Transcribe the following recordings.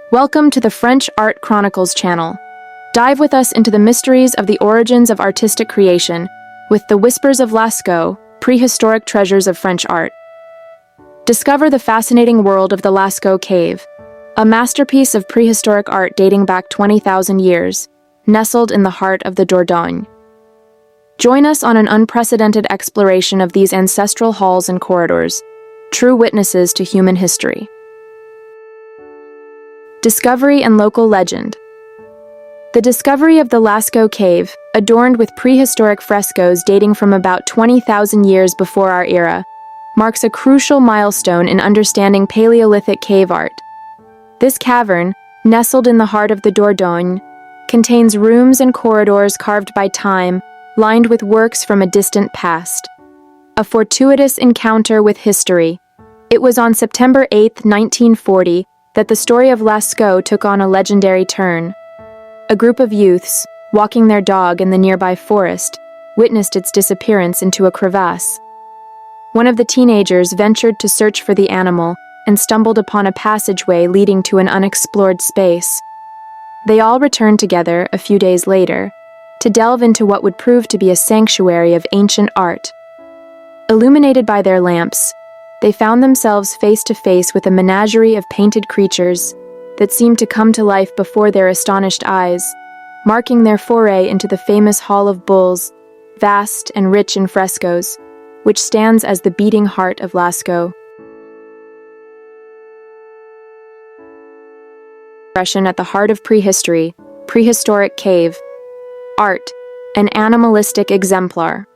Welcome to the French Art Chronicles channel. Dive with us into the mysteries of the origins of artistic creation with the Whispers of Lascaux, prehistoric treasures of French art. Discover the fascinating world of the Lascaux cave, a masterpiece of prehistoric art dating back 20,000 years, nestled in the heart of the Dordogne. Join us on an unprecedented exploration of these ancestral halls and corridors, true witnesses to human history. Discovery and local legend. The discovery of the Lascaux cave, adorned with prehistoric frescoes dating from about 20,000 years before our era, marks a crucial milestone in understanding Paleolithic cave art. This cavern, nestled in the heart of the Dordogne, contains rooms and corridors carved by time, lined with works from a distant past. A fortuitous encounter with history. It was on September 8, 1940, that the story of Lascaux took on a legendary turn. A group of youths, walking their dog in the nearby forest, witnessed its disappearance into a crevasse. One of the teenagers ventured to search for the animal and stumbled upon a passageway leading to an unexplored space. They all returned together a few days later to delve into what would prove to be a sanctuary of ancient art. Illuminated by their lamps, they found themselves face to face with a menagerie of painted creatures that seemed to come to life before their astonished eyes, marking their foray into the famous Hall of Bulls, vast and rich in frescoes, which stands as the beating heart of Lascaux. At the heart of prehistory, prehistoric cave, art, an animalistic exemplar.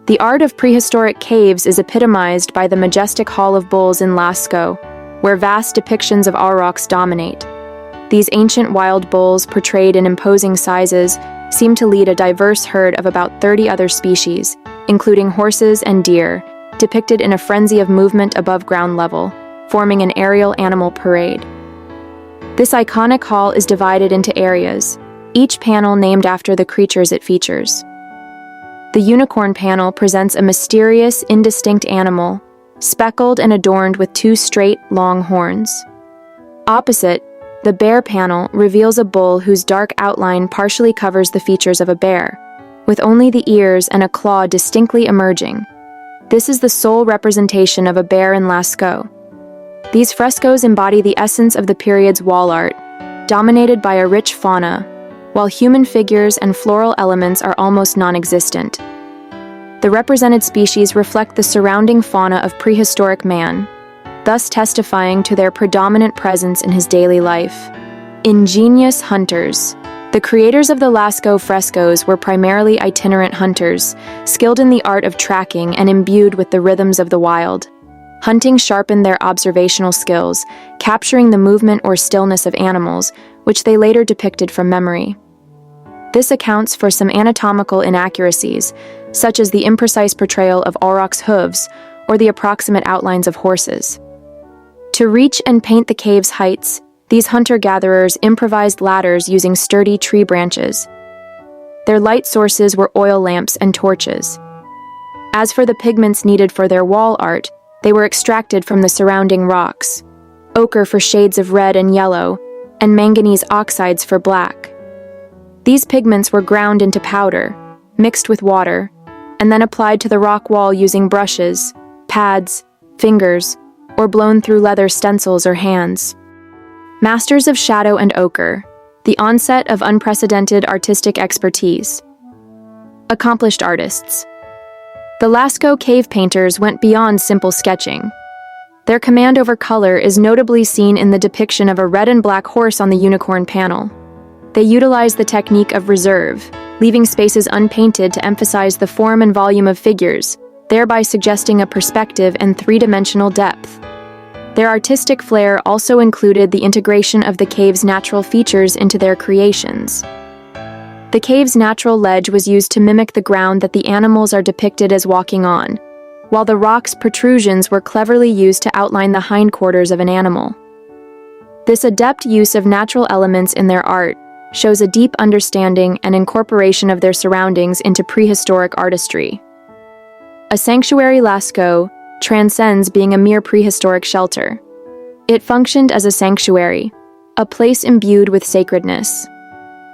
The art of prehistoric caves is epitomized by the majestic Hall of Bulls in Lascaux, where vast depictions of aurochs dominate. These ancient wild bulls, portrayed in imposing sizes, seem to lead a diverse herd of about 30 other species, including horses and deer, depicted in a frenzy of movement above ground level, forming an aerial animal parade. This iconic hall is divided into areas, each panel named after the creatures it features. The unicorn panel presents a mysterious, indistinct animal, speckled and adorned with two straight, long horns. Opposite, the bear panel reveals a bull whose dark outline partially covers the features of a bear, with only the ears and a claw distinctly emerging. This is the sole representation of a bear in Lascaux. These frescoes embody the essence of the period's wall art, dominated by a rich fauna, while human figures and floral elements are almost non-existent. The represented species reflect the surrounding fauna of prehistoric man, thus testifying to their predominant presence in his daily life. Ingenious hunters. The creators of the Lascaux frescoes were primarily itinerant hunters, skilled in the art of tracking and imbued with the rhythms of the wild. Hunting sharpened their observational skills, capturing the movement or stillness of animals, which they later depicted from memory. This accounts for some anatomical inaccuracies, such as the imprecise portrayal of aurochs' hooves or the approximate outlines of horses. To reach and paint the cave's heights, these hunter-gatherers improvised ladders using sturdy tree branches. Their light sources were oil lamps and torches. As for the pigments needed for their wall art, they were extracted from the surrounding rocks, ochre for shades of red and yellow, and manganese oxides for black. These pigments were ground into powder, mixed with water, and then applied to the rock wall using brushes, pads, fingers, or blown through leather stencils or hands. Masters of shadow and ochre, the onset of unprecedented artistic expertise. Accomplished artists. The Lascaux cave painters went beyond simple sketching. Their command over color is notably seen in the depiction of a red and black horse on the unicorn panel. They utilized the technique of reserve, leaving spaces unpainted to emphasize the form and volume of figures, thereby suggesting a perspective and three-dimensional depth. Their artistic flair also included the integration of the cave's natural features into their creations. The cave's natural ledge was used to mimic the ground that the animals are depicted as walking on, while the rock's protrusions were cleverly used to outline the hindquarters of an animal. This adept use of natural elements in their art shows a deep understanding and incorporation of their surroundings into prehistoric artistry. A sanctuary Lascaux transcends being a mere prehistoric shelter. It functioned as a sanctuary, a place imbued with sacredness.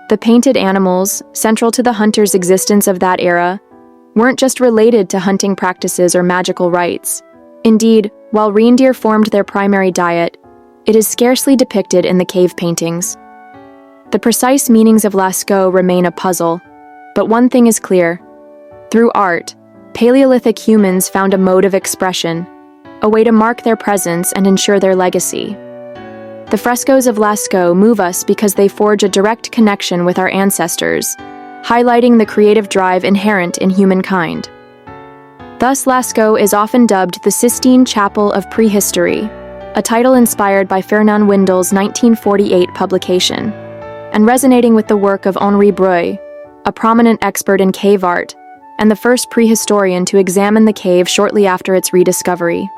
The painted animals, central to the hunters' existence of that era, weren't just related to hunting practices or magical rites. Indeed, while reindeer formed their primary diet, it is scarcely depicted in the cave paintings. The precise meanings of Lascaux remain a puzzle, but one thing is clear. Through art, Paleolithic humans found a mode of expression, a way to mark their presence and ensure their legacy. The frescoes of Lascaux move us because they forge a direct connection with our ancestors, highlighting the creative drive inherent in humankind. Thus, Lascaux is often dubbed the Sistine Chapel of Prehistory, a title inspired by Fernand Windel's 1948 publication, and resonating with the work of Henri Breuil, a prominent expert in cave art, and the first prehistorian to examine the cave shortly after its rediscovery.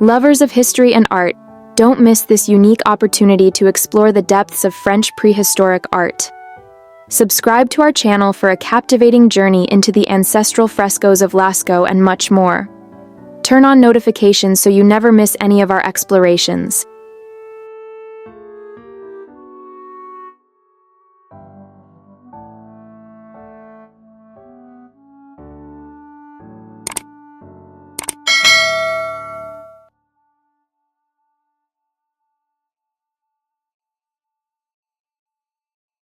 Lovers of history and art, don't miss this unique opportunity to explore the depths of French prehistoric art. Subscribe to our channel for a captivating journey into the ancestral frescoes of Lascaux and much more. Turn on notifications so you never miss any of our explorations.